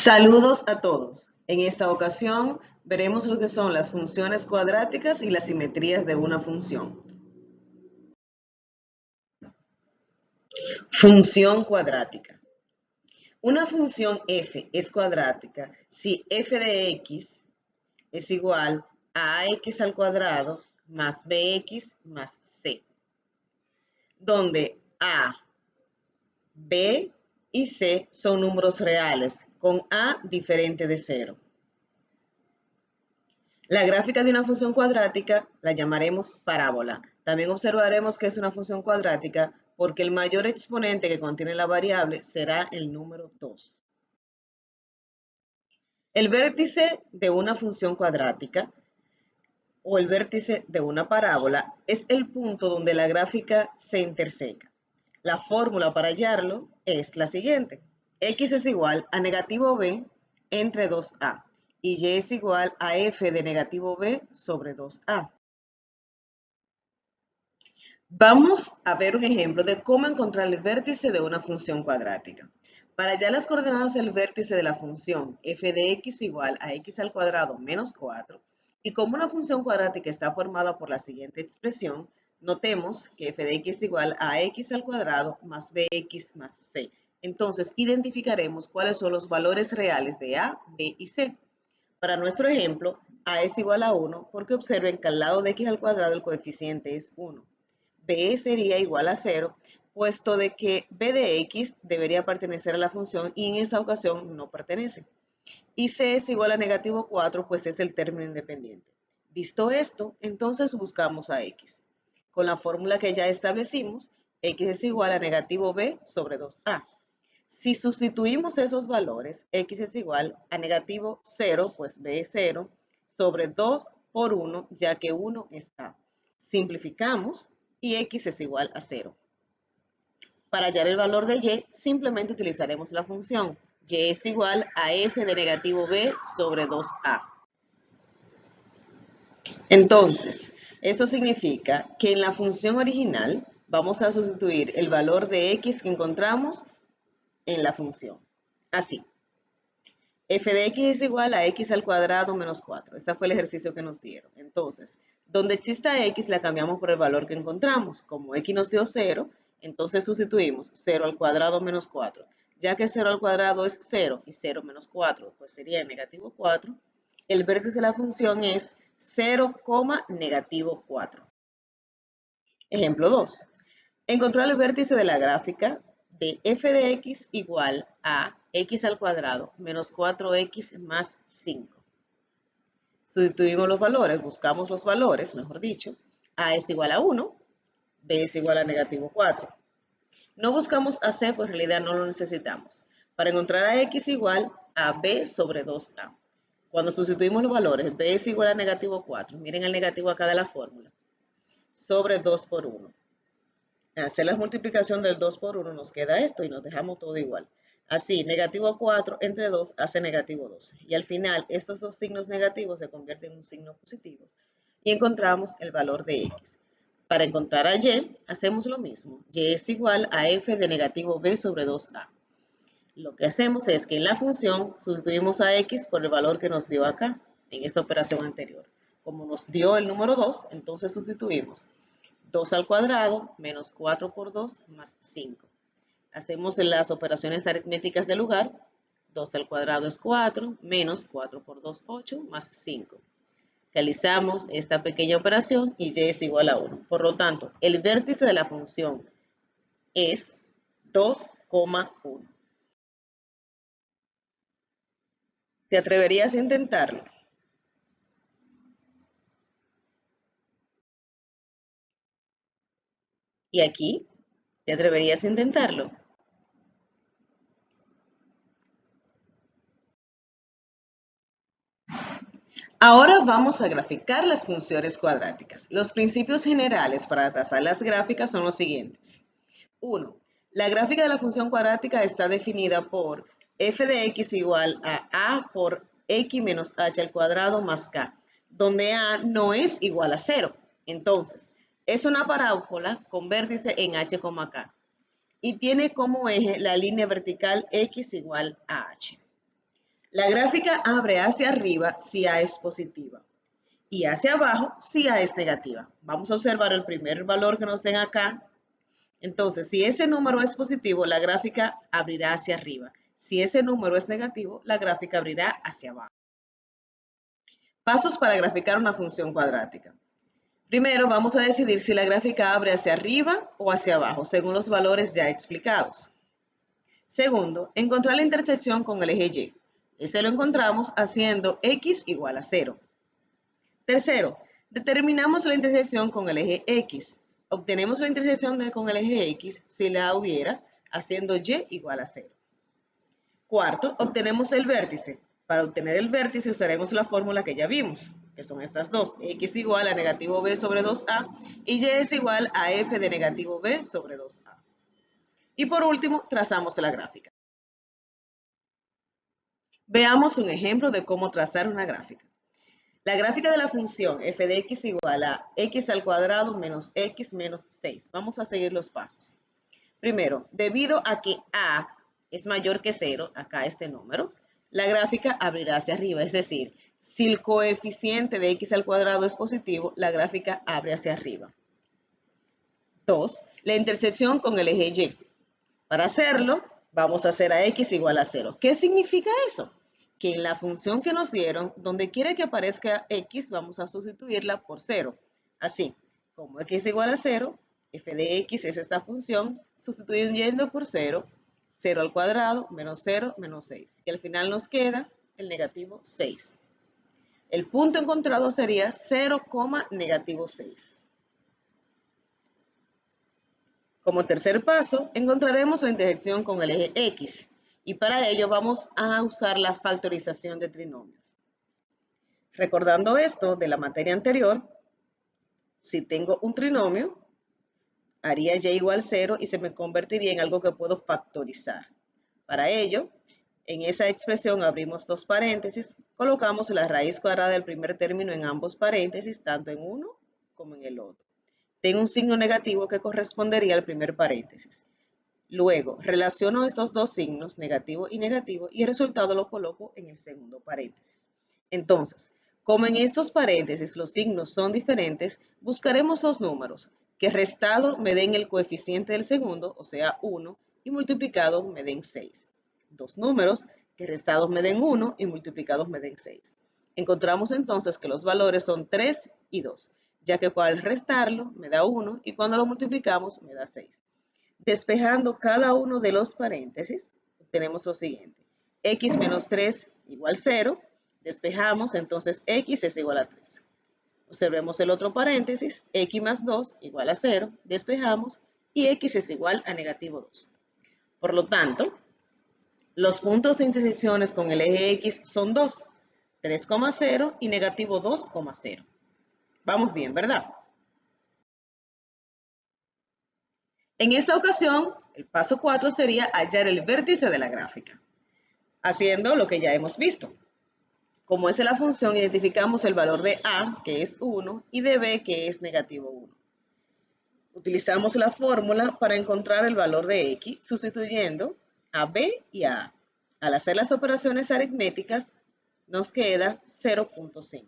Saludos a todos. En esta ocasión veremos lo que son las funciones cuadráticas y las simetrías de una función. Función cuadrática. Una función f es cuadrática si f de x es igual a ax al cuadrado más bx más c, donde a, b y c son números reales con a diferente de 0. La gráfica de una función cuadrática la llamaremos parábola. También observaremos que es una función cuadrática porque el mayor exponente que contiene la variable será el número 2. El vértice de una función cuadrática o el vértice de una parábola es el punto donde la gráfica se interseca. La fórmula para hallarlo es la siguiente. X es igual a negativo b entre 2a. Y y es igual a f de negativo b sobre 2a. Vamos a ver un ejemplo de cómo encontrar el vértice de una función cuadrática. Para hallar las coordenadas del vértice de la función f de x igual a x al cuadrado menos 4, y como una función cuadrática está formada por la siguiente expresión, notemos que f de x es igual a x al cuadrado más bx más c. Entonces, identificaremos cuáles son los valores reales de a, b y c. Para nuestro ejemplo, a es igual a 1 porque observen que al lado de x al cuadrado el coeficiente es 1. B sería igual a 0, puesto de que b de x debería pertenecer a la función y en esta ocasión no pertenece. Y c es igual a negativo 4, pues es el término independiente. Visto esto, entonces buscamos a x. Con la fórmula que ya establecimos, x es igual a negativo b sobre 2a. Si sustituimos esos valores, x es igual a negativo 0, pues b es 0, sobre 2 por 1, ya que 1 es a. Simplificamos y x es igual a 0. Para hallar el valor de y, simplemente utilizaremos la función y es igual a f de negativo b sobre 2a. Entonces, esto significa que en la función original vamos a sustituir el valor de x que encontramos en la función. Así, f de x es igual a x al cuadrado menos 4. Este fue el ejercicio que nos dieron. Entonces, donde exista x la cambiamos por el valor que encontramos. Como x nos dio 0, entonces sustituimos 0 al cuadrado menos 4. Ya que 0 al cuadrado es 0 y 0 menos 4, pues sería negativo 4. El vértice de la función es 0, negativo 4. Ejemplo 2. Encontrar el vértice de la gráfica de f de x igual a x al cuadrado menos 4x más 5. Sustituimos los valores, buscamos los valores, mejor dicho. A es igual a 1, b es igual a negativo 4. No buscamos a c, pues en realidad no lo necesitamos. Para encontrar a x igual a b sobre 2a. Cuando sustituimos los valores, b es igual a negativo 4. Miren el negativo acá de la fórmula. Sobre 2 por 1. Hacer la multiplicación del 2 por 1 nos queda esto y nos dejamos todo igual. Así, negativo 4 entre 2 hace negativo 2. Y al final, estos dos signos negativos se convierten en un signo positivo. Y encontramos el valor de x. Para encontrar a y, hacemos lo mismo. Y es igual a f de negativo b sobre 2a. Lo que hacemos es que en la función sustituimos a x por el valor que nos dio acá, en esta operación anterior. Como nos dio el número 2, entonces sustituimos 2 al cuadrado menos 4 por 2 más 5. Hacemos las operaciones aritméticas del lugar. 2 al cuadrado es 4, menos 4 por 2, 8, más 5. Realizamos esta pequeña operación y y es igual a 1. Por lo tanto, el vértice de la función es 2,1. ¿Te atreverías a intentarlo? ¿Y aquí? ¿Te atreverías a intentarlo? Ahora vamos a graficar las funciones cuadráticas. Los principios generales para trazar las gráficas son los siguientes. 1. La gráfica de la función cuadrática está definida por f de x igual a por x menos h al cuadrado más k, donde a no es igual a 0. Entonces, es una parábola con vértice en h, k y tiene como eje la línea vertical x igual a h. La gráfica abre hacia arriba si A es positiva y hacia abajo si A es negativa. Vamos a observar el primer valor que nos den acá. Entonces, si ese número es positivo, la gráfica abrirá hacia arriba. Si ese número es negativo, la gráfica abrirá hacia abajo. Pasos para graficar una función cuadrática. Primero, vamos a decidir si la gráfica abre hacia arriba o hacia abajo, según los valores ya explicados. Segundo, encontrar la intersección con el eje Y. Ese lo encontramos haciendo x igual a 0. Tercero, determinamos la intersección con el eje X. Obtenemos la intersección con el eje X si la hubiera, haciendo Y igual a 0. Cuarto, obtenemos el vértice. Para obtener el vértice usaremos la fórmula que ya vimos, que son estas dos. X igual a negativo b sobre 2a y Y es igual a f de negativo b sobre 2a. Y por último, trazamos la gráfica. Veamos un ejemplo de cómo trazar una gráfica. La gráfica de la función f de x igual a x al cuadrado menos x menos 6. Vamos a seguir los pasos. Primero, debido a que a es mayor que 0, acá este número, la gráfica abrirá hacia arriba. Es decir, si el coeficiente de x al cuadrado es positivo, la gráfica abre hacia arriba. 2. La intersección con el eje Y. Para hacerlo, vamos a hacer a x igual a 0. ¿Qué significa eso? Que en la función que nos dieron, donde quiera que aparezca x, vamos a sustituirla por 0. Así, como x igual a 0, f de x es esta función, sustituyendo por 0, 0 al cuadrado menos 0 menos 6. Y al final nos queda el negativo 6. El punto encontrado sería 0, negativo 6. Como tercer paso, encontraremos la intersección con el eje X y para ello vamos a usar la factorización de trinomios. Recordando esto de la materia anterior, si tengo un trinomio, haría y igual 0 y se me convertiría en algo que puedo factorizar. Para ello, en esa expresión abrimos dos paréntesis, colocamos la raíz cuadrada del primer término en ambos paréntesis, tanto en uno como en el otro. Tengo un signo negativo que correspondería al primer paréntesis. Luego, relaciono estos dos signos, negativo, y el resultado lo coloco en el segundo paréntesis. Entonces, como en estos paréntesis los signos son diferentes, buscaremos dos números que restado me den el coeficiente del segundo, o sea 1, y multiplicado me den 6. Dos números que restados me den 1 y multiplicados me den 6. Encontramos entonces que los valores son 3 y 2. Ya que al restarlo me da 1 y cuando lo multiplicamos me da 6. Despejando cada uno de los paréntesis, obtenemos lo siguiente. X menos 3 igual 0. Despejamos, entonces x es igual a 3. Observemos el otro paréntesis. X más 2 igual a 0. Despejamos y x es igual a negativo 2. Por lo tanto, los puntos de intersecciones con el eje X son 2. 3,0 y negativo 2,0. Vamos bien, ¿verdad? En esta ocasión, el paso 4 sería hallar el vértice de la gráfica, haciendo lo que ya hemos visto. Como es la función, identificamos el valor de A, que es 1, y de B, que es negativo 1. Utilizamos la fórmula para encontrar el valor de X, sustituyendo a B y a A. Al hacer las operaciones aritméticas, nos queda 0,5.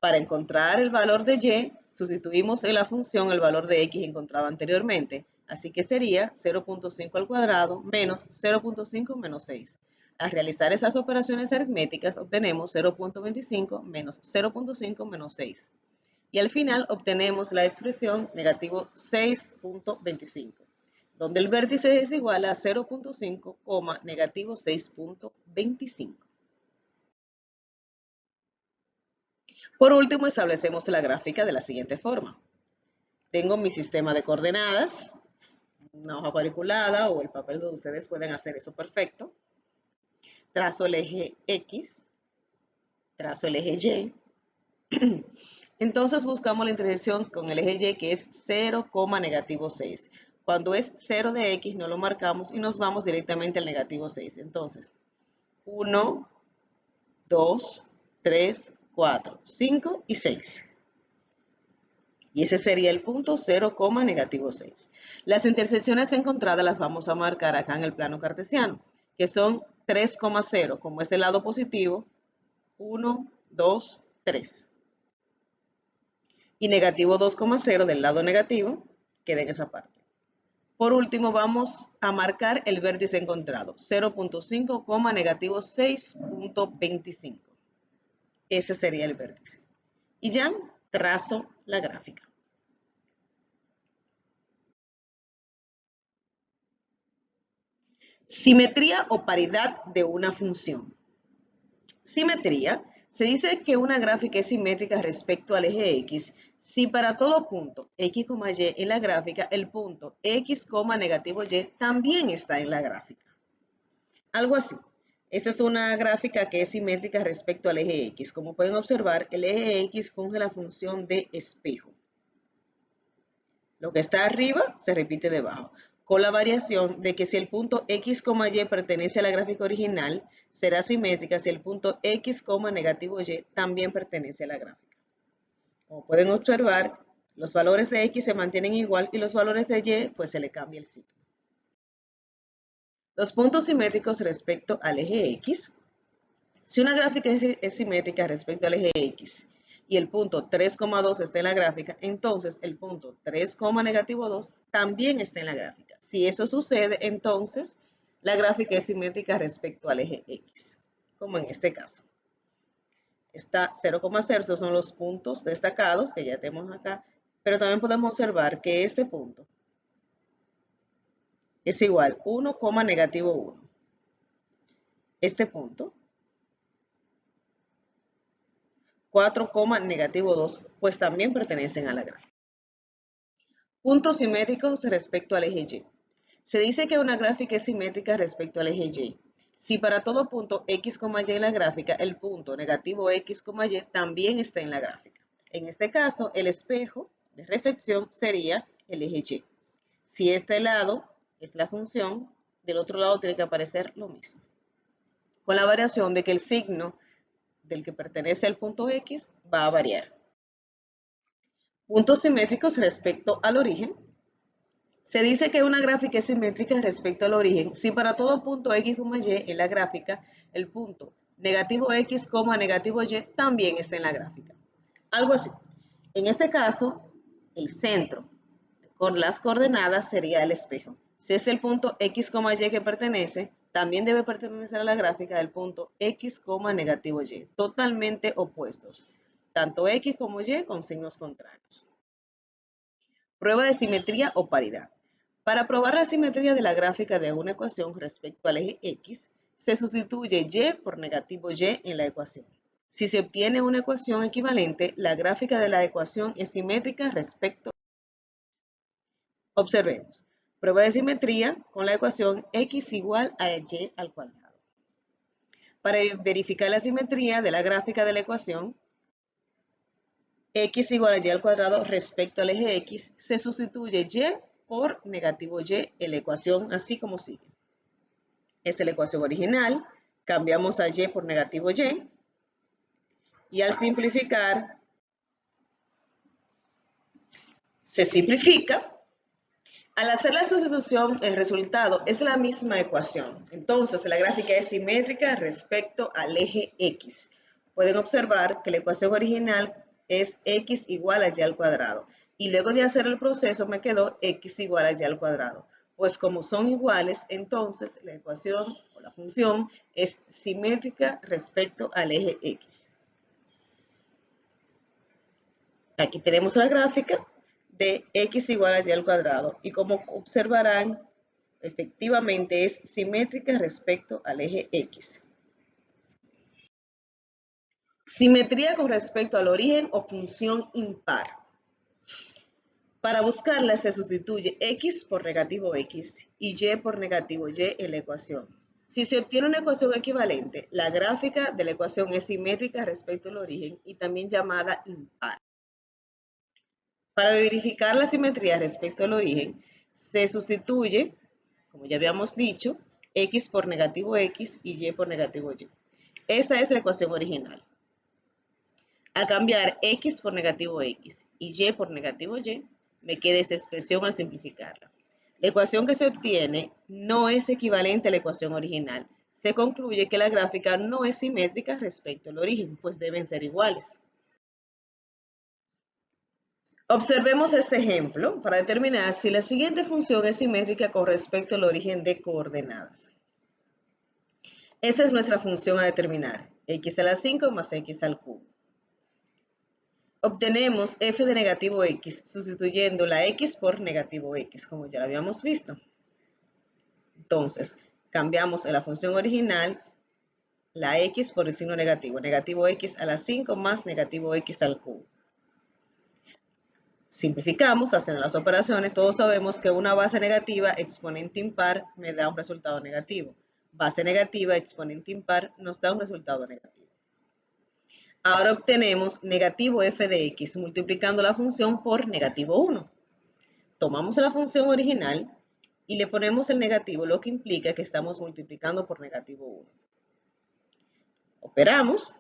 Para encontrar el valor de Y, sustituimos en la función el valor de X encontrado anteriormente, así que sería 0,5 al cuadrado menos 0,5 menos 6. Al realizar esas operaciones aritméticas obtenemos 0,25 menos 0,5 menos 6. Y al final obtenemos la expresión negativo 6,25, donde el vértice es igual a 0,5, negativo 6,25. Por último, establecemos la gráfica de la siguiente forma. Tengo mi sistema de coordenadas, una hoja cuadriculada o el papel donde ustedes pueden hacer eso perfecto. Trazo el eje X, trazo el eje Y. Entonces buscamos la intersección con el eje Y que es 0, negativo 6. Cuando es 0 de X no lo marcamos y nos vamos directamente al negativo 6. Entonces, 1, 2, 3, 4, 5 y 6. Y ese sería el punto 0, negativo 6. Las intersecciones encontradas las vamos a marcar acá en el plano cartesiano, que son 3,0, como es el lado positivo, 1, 2, 3. Y negativo 2,0 del lado negativo, queda en esa parte. Por último, vamos a marcar el vértice encontrado, 0.5, negativo 6.25. Ese sería el vértice. Y ya trazo la gráfica. Simetría o paridad de una función. Simetría. Se dice que una gráfica es simétrica respecto al eje X si para todo punto X, Y en la gráfica, el punto X, negativo Y también está en la gráfica. Algo así. Esta es una gráfica que es simétrica respecto al eje X. Como pueden observar, el eje X funge la función de espejo. Lo que está arriba se repite debajo, con la variación de que si el punto X, Y pertenece a la gráfica original, será simétrica si el punto X, negativo Y también pertenece a la gráfica. Como pueden observar, los valores de X se mantienen igual y los valores de Y pues se le cambia el signo. Los puntos simétricos respecto al eje X. Si una gráfica es simétrica respecto al eje X y el punto 3,2 está en la gráfica, entonces el punto 3, negativo 2 también está en la gráfica. Si eso sucede, entonces la gráfica es simétrica respecto al eje X, como en este caso. Está 0,0, esos son los puntos destacados que ya tenemos acá, pero también podemos observar que este punto es igual 1, negativo 1. Este punto 4, negativo 2, pues también pertenecen a la gráfica. Puntos simétricos respecto al eje Y. Se dice que una gráfica es simétrica respecto al eje Y si para todo punto X, Y en la gráfica, el punto negativo X, Y también está en la gráfica. En este caso, el espejo de reflexión sería el eje Y. Si este lado es la función, del otro lado tiene que aparecer lo mismo, con la variación de que el signo del que pertenece al punto X va a variar. Puntos simétricos respecto al origen. Se dice que una gráfica es simétrica respecto al origen si para todo punto X, Y en la gráfica, el punto negativo X, negativo Y también está en la gráfica. Algo así. En este caso, el centro con las coordenadas sería el espejo. Si es el punto X, Y que pertenece, también debe pertenecer a la gráfica del punto X, negativo Y, totalmente opuestos, tanto X como Y con signos contrarios. Prueba de simetría o paridad. Para probar la simetría de la gráfica de una ecuación respecto al eje X, se sustituye Y por negativo Y en la ecuación. Si se obtiene una ecuación equivalente, la gráfica de la ecuación es simétrica respecto. Observemos. Prueba de simetría con la ecuación X igual a Y al cuadrado. Para verificar la simetría de la gráfica de la ecuación X igual a Y al cuadrado respecto al eje X, se sustituye Y por negativo Y en la ecuación así como sigue. Esta es la ecuación original, cambiamos a Y por negativo Y y al simplificar se simplifica. Al hacer la sustitución, el resultado es la misma ecuación. Entonces, la gráfica es simétrica respecto al eje X. Pueden observar que la ecuación original es X igual a Y al cuadrado. Y luego de hacer el proceso me quedó X igual a Y al cuadrado. Pues como son iguales, entonces la ecuación o la función es simétrica respecto al eje X. Aquí tenemos la gráfica de X igual a Y al cuadrado y como observarán, efectivamente es simétrica respecto al eje X. Simetría con respecto al origen o función impar. Para buscarla se sustituye X por negativo X y Y por negativo Y en la ecuación. Si se obtiene una ecuación equivalente, la gráfica de la ecuación es simétrica respecto al origen y también llamada impar. Para verificar la simetría respecto al origen, se sustituye, como ya habíamos dicho, X por negativo X y Y por negativo Y. Esta es la ecuación original. Al cambiar X por negativo X y Y por negativo Y, me queda esta expresión al simplificarla. La ecuación que se obtiene no es equivalente a la ecuación original. se concluye que la gráfica no es simétrica respecto al origen, pues deben ser iguales. Observemos este ejemplo para determinar si la siguiente función es simétrica con respecto al origen de coordenadas. Esta es nuestra función a determinar, x a la 5 más x al cubo. Obtenemos f de negativo x sustituyendo la x por negativo x, como ya lo habíamos visto. Entonces, cambiamos en la función original la x por el signo negativo, negativo x a la 5 más negativo x al cubo. Simplificamos haciendo las operaciones. Todos sabemos que una base negativa exponente impar me da un resultado negativo. Base negativa exponente impar nos da un resultado negativo. Ahora obtenemos negativo f de x multiplicando la función por negativo 1. Tomamos la función original y le ponemos el negativo, lo que implica que estamos multiplicando por negativo 1. Operamos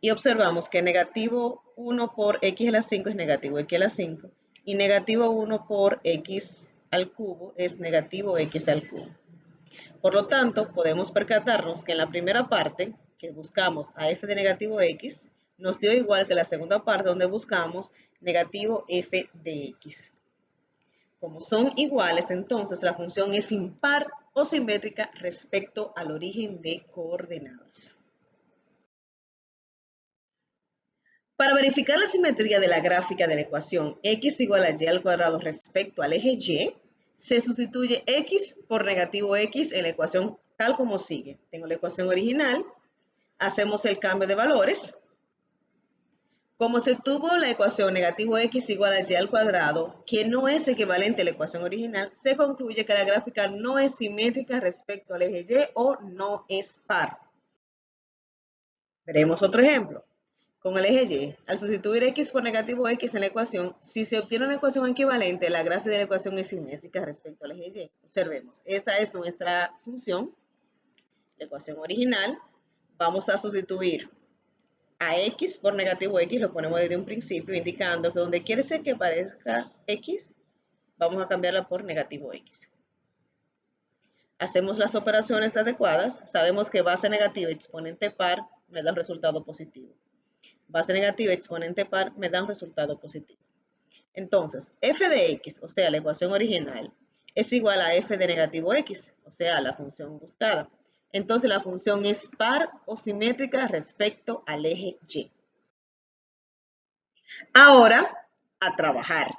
y observamos que negativo 1 por x a la 5 es negativo x a la 5 y negativo 1 por x al cubo es negativo x al cubo. Por lo tanto, podemos percatarnos que en la primera parte, que buscamos a f de negativo x, nos dio igual que la segunda parte donde buscamos negativo f de x. Como son iguales, entonces la función es impar o simétrica respecto al origen de coordenadas. Para verificar la simetría de la gráfica de la ecuación x igual a y al cuadrado respecto al eje y, se sustituye x por negativo x en la ecuación tal como sigue. Tengo la ecuación original, hacemos el cambio de valores. Como se obtuvo la ecuación negativo x igual a y al cuadrado, que no es equivalente a la ecuación original, se concluye que la gráfica no es simétrica respecto al eje y o no es par. Veremos otro ejemplo. Con el eje y, al sustituir x por negativo x en la ecuación, si se obtiene una ecuación equivalente, la gráfica de la ecuación es simétrica respecto al eje y. Observemos, esta es nuestra función, la ecuación original. Vamos a sustituir a x por negativo x, lo ponemos desde un principio, indicando que donde quiere ser que aparezca x, vamos a cambiarla por negativo x. Hacemos las operaciones adecuadas, sabemos que base negativa exponente par me da un resultado positivo. Base negativa exponente par me da un resultado positivo. Entonces, f de x, o sea, la ecuación original, es igual a f de negativo x, o sea, la función buscada. Entonces, la función es par o simétrica respecto al eje y. Ahora, a trabajar.